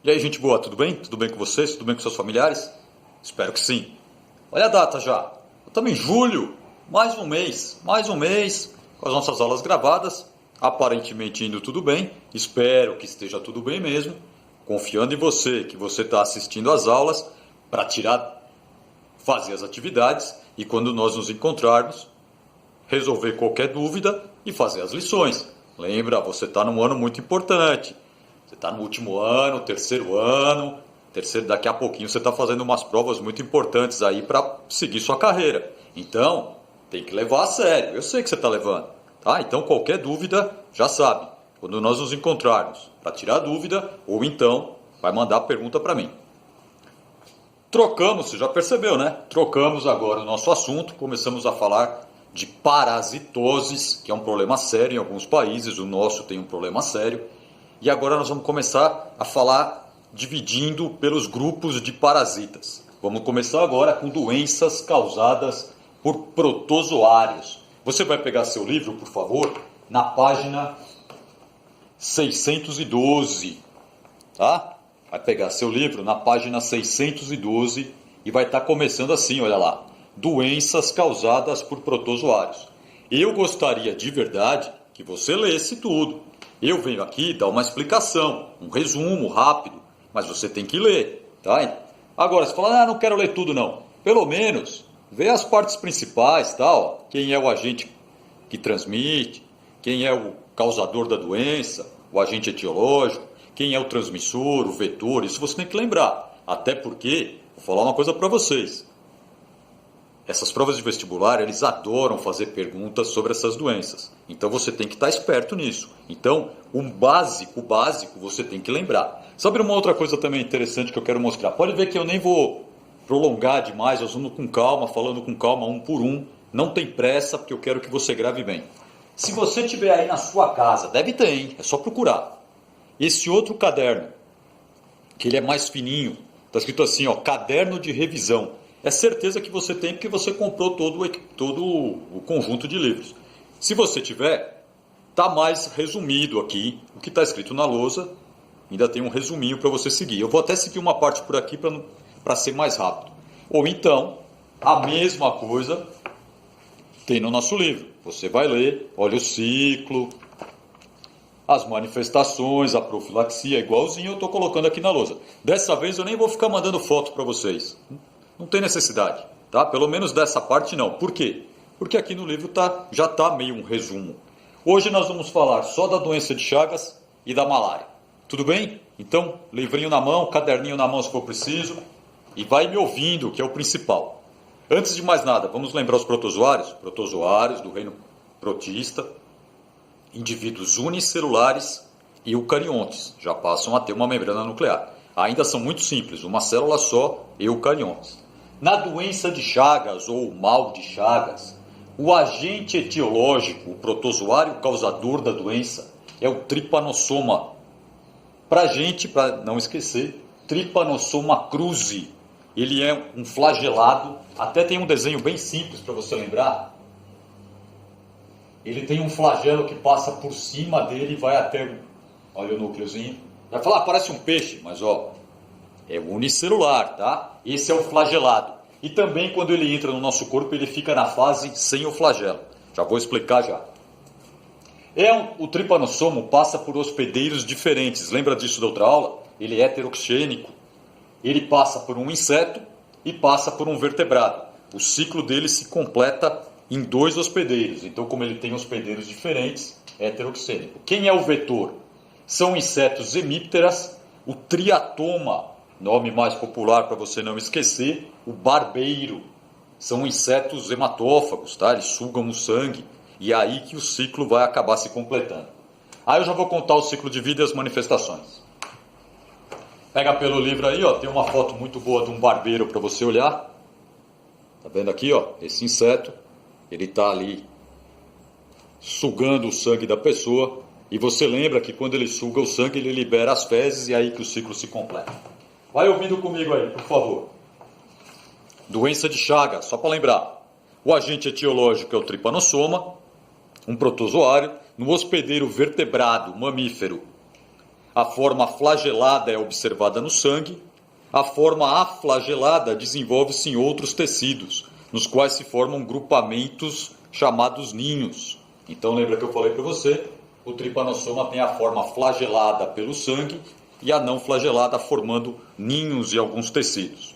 E aí, gente boa, tudo bem? Tudo bem com vocês? Tudo bem com seus familiares? Espero que sim. Olha a data já. Estamos em julho, mais um mês, com as nossas aulas gravadas, aparentemente indo tudo bem. Espero que esteja tudo bem mesmo. Confiando em você, que você está assistindo às aulas para fazer as atividades e quando nós nos encontrarmos, resolver qualquer dúvida e fazer as lições. Lembra, você está num ano muito importante. Você está no último ano, terceiro, daqui a pouquinho você está fazendo umas provas muito importantes aí para seguir sua carreira. Então, tem que levar a sério. Eu sei que você está levando, tá? Então, qualquer dúvida, já sabe. Quando nós nos encontrarmos para tirar dúvida, ou então vai mandar a pergunta para mim. Trocamos, você já percebeu, né? Trocamos agora o nosso assunto, começamos a falar de parasitoses, que é um problema sério em alguns países, o nosso tem um problema sério. E agora nós vamos começar a falar dividindo pelos grupos de parasitas. Vamos começar agora com doenças causadas por protozoários. Você vai pegar seu livro, por favor, na página 612, tá? Vai pegar seu livro na página 612 e vai estar começando assim, olha lá. Doenças causadas por protozoários. Eu gostaria de verdade que você lesse tudo. Eu venho aqui dar uma explicação, um resumo rápido, mas você tem que ler, tá? Agora, você fala, não quero ler tudo não. Pelo menos, vê as partes principais, tal. Quem é o agente que transmite, quem é o causador da doença, o agente etiológico, quem é o transmissor, o vetor, isso você tem que lembrar. Até porque, vou falar uma coisa para vocês. Essas provas de vestibular, eles adoram fazer perguntas sobre essas doenças. Então você tem que estar esperto nisso. Então, o básico, você tem que lembrar. Sabe uma outra coisa também interessante que eu quero mostrar? Pode ver que eu nem vou prolongar demais, eu estou com calma, falando com calma, um por um. Não tem pressa, porque eu quero que você grave bem. Se você tiver aí na sua casa, deve ter, hein? É só procurar. Esse outro caderno, que ele é mais fininho, está escrito assim, ó, caderno de revisão. É certeza que você tem porque você comprou todo o conjunto de livros. Se você tiver, está mais resumido aqui. O que está escrito na lousa, ainda tem um resuminho para você seguir. Eu vou até seguir uma parte por aqui para ser mais rápido. Ou então, a mesma coisa tem no nosso livro. Você vai ler, olha o ciclo, as manifestações, a profilaxia, igualzinho eu estou colocando aqui na lousa. Dessa vez eu nem vou ficar mandando foto para vocês. Não tem necessidade, tá? Pelo menos dessa parte não. Por quê? Porque aqui no livro já está meio um resumo. Hoje nós vamos falar só da doença de Chagas e da malária. Tudo bem? Então, livrinho na mão, caderninho na mão se for preciso. E vai me ouvindo, que é o principal. Antes de mais nada, vamos lembrar os protozoários. Protozoários do reino protista. Indivíduos unicelulares e eucariontes. Já passam a ter uma membrana nuclear. Ainda são muito simples, uma célula só, eucariontes. Na doença de Chagas ou mal de Chagas, o agente etiológico, o protozoário causador da doença, é o Trypanosoma. Para não esquecer, Trypanosoma cruzi. Ele é um flagelado, até tem um desenho bem simples para você lembrar. Ele tem um flagelo que passa por cima dele e vai até, olha o núcleozinho. Vai falar, parece um peixe, mas ó, é unicelular, tá? Esse é o flagelado. E também quando ele entra no nosso corpo, ele fica na fase sem o flagelo. Já vou explicar já. O Trypanosoma passa por hospedeiros diferentes. Lembra disso da outra aula? Ele é heteroxênico. Ele passa por um inseto e passa por um vertebrado. O ciclo dele se completa em 2 hospedeiros. Então, como ele tem hospedeiros diferentes, é heteroxênico. Quem é o vetor? São insetos hemípteras, o triatoma, nome mais popular para você não esquecer, o barbeiro. São insetos hematófagos, tá? Eles sugam o sangue e é aí que o ciclo vai acabar se completando. Aí eu já vou contar o ciclo de vida e as manifestações. Pega pelo livro aí, ó, tem uma foto muito boa de um barbeiro para você olhar. Tá vendo aqui, ó, esse inseto, ele está ali sugando o sangue da pessoa. E você lembra que quando ele suga o sangue, ele libera as fezes e é aí que o ciclo se completa. Vai ouvindo comigo aí, por favor. Doença de Chagas, só para lembrar. O agente etiológico é o Trypanosoma, um protozoário, no hospedeiro vertebrado, mamífero. A forma flagelada é observada no sangue. A forma aflagelada desenvolve-se em outros tecidos, nos quais se formam grupamentos chamados ninhos. Então lembra que eu falei para você, o tripanossoma tem a forma flagelada pelo sangue e a não flagelada formando ninhos em alguns tecidos.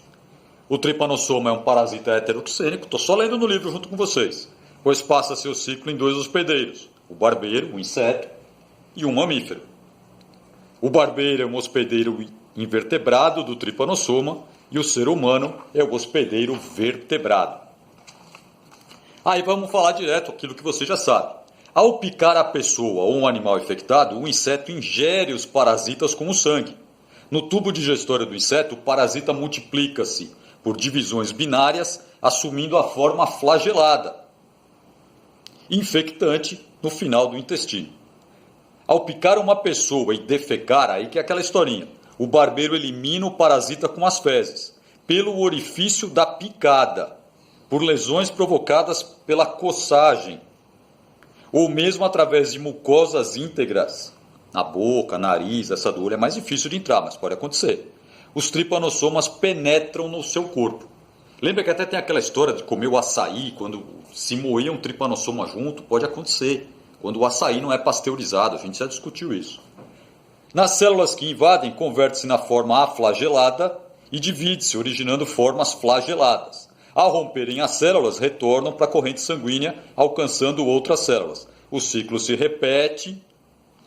O tripanossoma é um parasita heteroxênico, estou só lendo no livro junto com vocês, pois passa seu ciclo em 2 hospedeiros, o barbeiro, o inseto, e um mamífero. O barbeiro é um hospedeiro invertebrado do tripanossoma e o ser humano é o hospedeiro vertebrado. Aí vamos falar direto aquilo que você já sabe. Ao picar a pessoa ou um animal infectado, o inseto ingere os parasitas com o sangue. No tubo digestório do inseto, o parasita multiplica-se por divisões binárias, assumindo a forma flagelada, infectante no final do intestino. Ao picar uma pessoa e defecar, aí que é aquela historinha, o barbeiro elimina o parasita com as fezes, pelo orifício da picada, por lesões provocadas pela coçagem, ou mesmo através de mucosas íntegras, na boca, nariz, essa dor é mais difícil de entrar, mas pode acontecer. Os tripanossomas penetram no seu corpo. Lembra que até tem aquela história de comer o açaí, quando se moer um tripanossoma junto, pode acontecer. Quando o açaí não é pasteurizado, a gente já discutiu isso. Nas células que invadem, converte-se na forma aflagelada e divide-se, originando formas flageladas. Ao romperem as células, retornam para a corrente sanguínea, alcançando outras células. O ciclo se repete.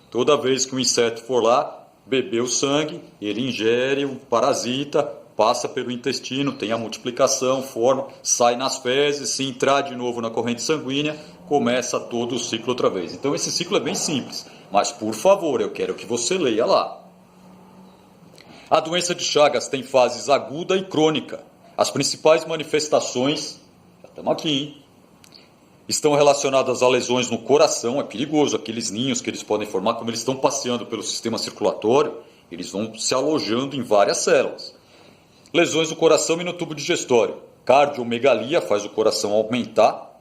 Toda vez que o inseto for lá, beber o sangue, ele ingere o parasita, passa pelo intestino, tem a multiplicação, forma, sai nas fezes, se entrar de novo na corrente sanguínea, começa todo o ciclo outra vez. Então esse ciclo é bem simples, mas por favor, eu quero que você leia lá. A doença de Chagas tem fases aguda e crônica. As principais manifestações, já estamos aqui, hein? Estão relacionadas a lesões no coração, é perigoso, aqueles ninhos que eles podem formar, como eles estão passeando pelo sistema circulatório, eles vão se alojando em várias células. Lesões no coração e no tubo digestório. Cardiomegalia faz o coração aumentar.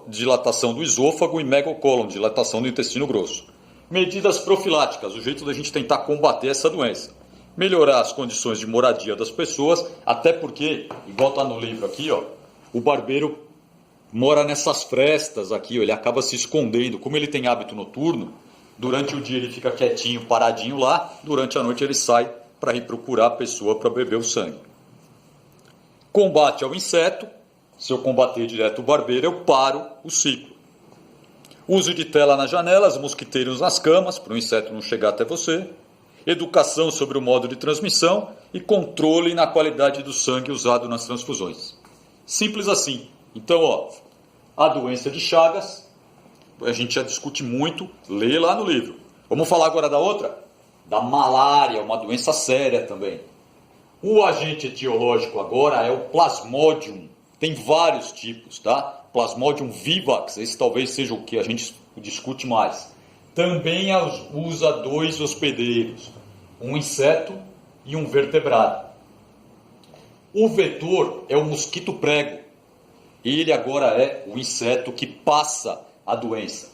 Dilatação do esôfago e megacólon, dilatação do intestino grosso. Medidas profiláticas, o jeito da gente tentar combater essa doença. Melhorar as condições de moradia das pessoas, até porque, igual está no livro aqui, ó, o barbeiro mora nessas frestas aqui, ó, ele acaba se escondendo. Como ele tem hábito noturno, durante o dia ele fica quietinho, paradinho lá, durante a noite ele sai para ir procurar a pessoa para beber o sangue. Combate ao inseto. Se eu combater direto o barbeiro, eu paro o ciclo. Uso de tela nas janelas, mosquiteiros nas camas, para o inseto não chegar até você. Educação sobre o modo de transmissão e controle na qualidade do sangue usado nas transfusões. Simples assim. Então, ó, a doença de Chagas, a gente já discute muito, lê lá no livro. Vamos falar agora da outra? Da malária, uma doença séria também. O agente etiológico agora é o Plasmodium. Tem vários tipos, tá? Plasmodium vivax, esse talvez seja o que a gente discute mais. Também usa 2 hospedeiros, um inseto e um vertebrado. O vetor é o mosquito prego. Ele agora é o inseto que passa a doença.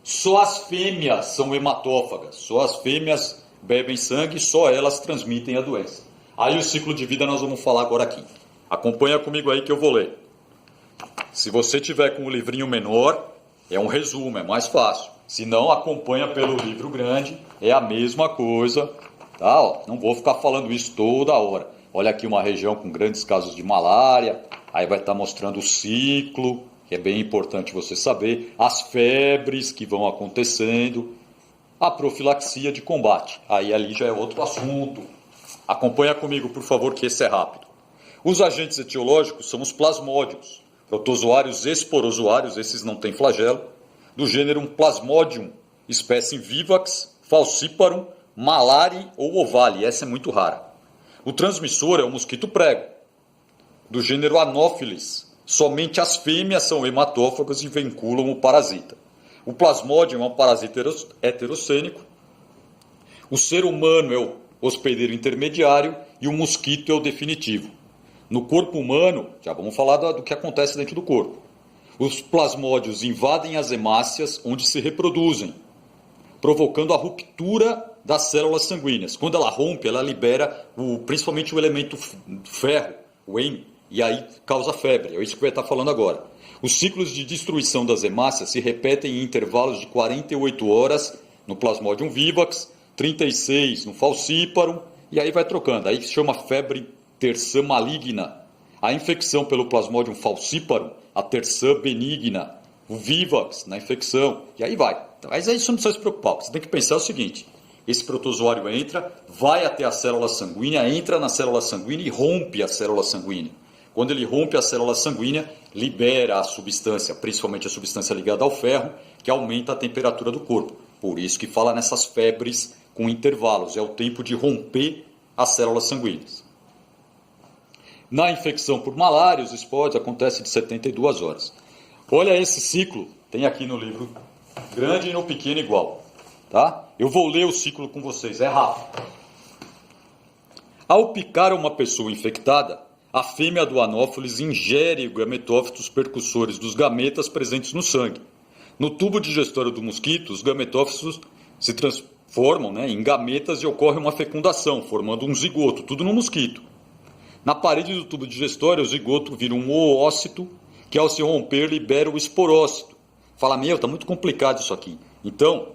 Só as fêmeas são hematófagas, só as fêmeas bebem sangue, só elas transmitem a doença. Aí o ciclo de vida nós vamos falar agora aqui. Acompanha comigo aí que eu vou ler. Se você tiver com o livrinho menor, é um resumo, é mais fácil. Se não, acompanha pelo livro grande, é a mesma coisa. Tá? Ó, não vou ficar falando isso toda hora. Olha aqui uma região com grandes casos de malária, aí vai estar mostrando o ciclo, que é bem importante você saber, as febres que vão acontecendo, a profilaxia de combate. Aí ali já é outro assunto. Acompanha comigo, por favor, que esse é rápido. Os agentes etiológicos são os plasmódios, protozoários esporozoários, esses não têm flagelo, do gênero Plasmodium, espécie Vivax, Falciparum, Malari ou Ovale, essa é muito rara. O transmissor é o mosquito prego, do gênero Anopheles, somente as fêmeas são hematófagas e vinculam o parasita. O Plasmodium é um parasita heterocênico, o ser humano é o hospedeiro intermediário e o mosquito é o definitivo. No corpo humano, já vamos falar do que acontece dentro do corpo. Os plasmódios invadem as hemácias onde se reproduzem. provocando a ruptura das células sanguíneas. Quando ela rompe, ela libera principalmente o elemento ferro, o heme, e aí causa febre. É isso que vai estar falando agora. Os ciclos de destruição das hemácias se repetem em intervalos de 48 horas no Plasmodium vivax, 36 no Falciparum, e aí vai trocando. Aí se chama febre terçã maligna. A infecção pelo Plasmodium falciparum, a terçã benigna, o vivax na infecção, e aí vai. Mas aí isso não precisa se preocupar. Você tem que pensar o seguinte: esse protozoário entra, vai até a célula sanguínea, entra na célula sanguínea e rompe a célula sanguínea. Quando ele rompe a célula sanguínea, libera a substância, principalmente a substância ligada ao ferro, que aumenta a temperatura do corpo. Por isso que fala nessas febres com intervalos, é o tempo de romper as células sanguíneas. Na infecção por malária, os esporos acontecem de 72 horas. Olha esse ciclo, tem aqui no livro, grande e no pequeno igual. Tá? Eu vou ler o ciclo com vocês, é rápido. Ao picar uma pessoa infectada, a fêmea do anófeles ingere gametófitos percussores dos gametas presentes no sangue. No tubo digestório do mosquito, os gametófitos se transformam em gametas e ocorre uma fecundação, formando um zigoto, tudo no mosquito. Na parede do tubo digestório, o zigoto vira um oócito, que ao se romper libera o esporócito. Fala, tá muito complicado isso aqui. Então,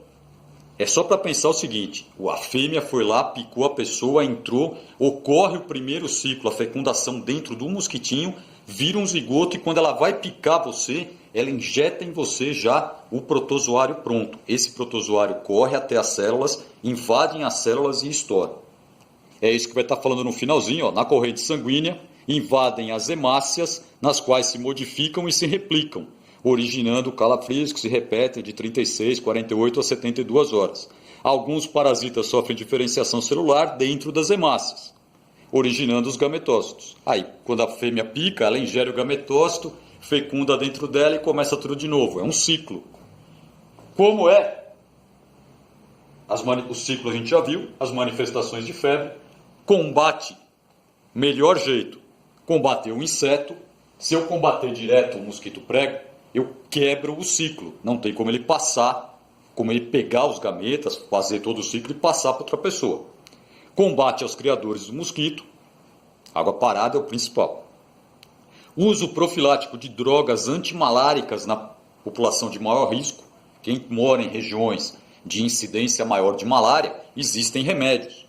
é só para pensar o seguinte: a fêmea foi lá, picou a pessoa, entrou, ocorre o primeiro ciclo, a fecundação dentro do mosquitinho, vira um zigoto e quando ela vai picar você, ela injeta em você já o protozoário pronto. Esse protozoário corre até as células, invadem as células e estoura. É isso que vai estar falando no finalzinho, na corrente sanguínea, invadem as hemácias, nas quais se modificam e se replicam, originando calafrios que se repetem de 36, 48 a 72 horas. Alguns parasitas sofrem diferenciação celular dentro das hemácias, originando os gametócitos. Aí, quando a fêmea pica, ela ingere o gametócito, fecunda dentro dela e começa tudo de novo. É um ciclo. Como é? O ciclo a gente já viu, as manifestações de febre. Combate, melhor jeito, combater o inseto. Se eu combater direto o mosquito prego, eu quebro o ciclo. Não tem como ele passar, como ele pegar os gametas, fazer todo o ciclo e passar para outra pessoa. Combate aos criadores do mosquito. Água parada é o principal. Uso profilático de drogas antimaláricas na população de maior risco. Quem mora em regiões de incidência maior de malária, existem remédios.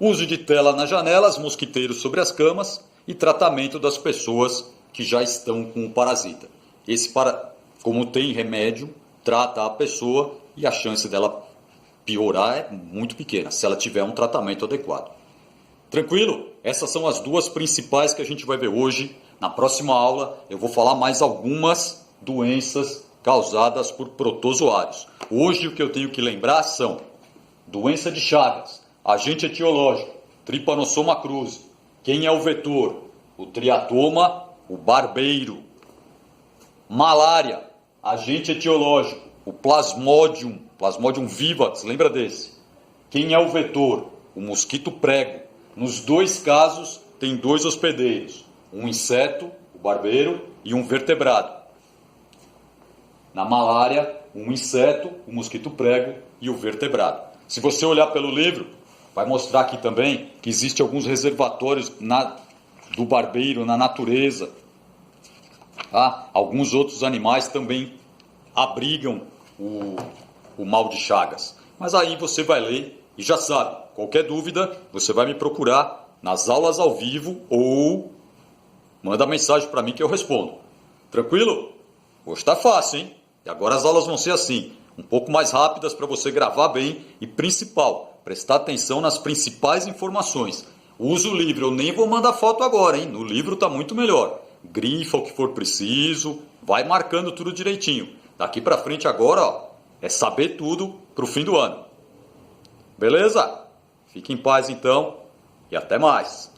Uso de tela nas janelas, mosquiteiros sobre as camas e tratamento das pessoas que já estão com o parasita. Como tem remédio, trata a pessoa e a chance dela piorar é muito pequena, se ela tiver um tratamento adequado. Tranquilo? Essas são as duas principais que a gente vai ver hoje. Na próxima aula eu vou falar mais algumas doenças causadas por protozoários. Hoje o que eu tenho que lembrar são doença de Chagas, agente etiológico, Trypanosoma cruzi. Quem é o vetor? O triatoma, o barbeiro. Malária, agente etiológico, o Plasmodium vivax, lembra desse? Quem é o vetor? O mosquito prego. Nos dois casos, tem dois hospedeiros, um inseto, o barbeiro, e um vertebrado. Na malária, um inseto, o mosquito prego e o vertebrado. Se você olhar pelo livro, vai mostrar aqui também que existem alguns reservatórios do barbeiro na natureza. Tá? Alguns outros animais também abrigam o mal de Chagas. Mas aí você vai ler e já sabe. Qualquer dúvida, você vai me procurar nas aulas ao vivo ou manda mensagem para mim que eu respondo. Tranquilo? Hoje está fácil, hein? E agora as aulas vão ser assim, um pouco mais rápidas para você gravar bem e, principal, prestar atenção nas principais informações. Usa o livro, eu nem vou mandar foto agora, hein? No livro está muito melhor. Grifa o que for preciso, vai marcando tudo direitinho. Daqui para frente agora, é saber tudo para o fim do ano. Beleza? Fique em paz então e até mais.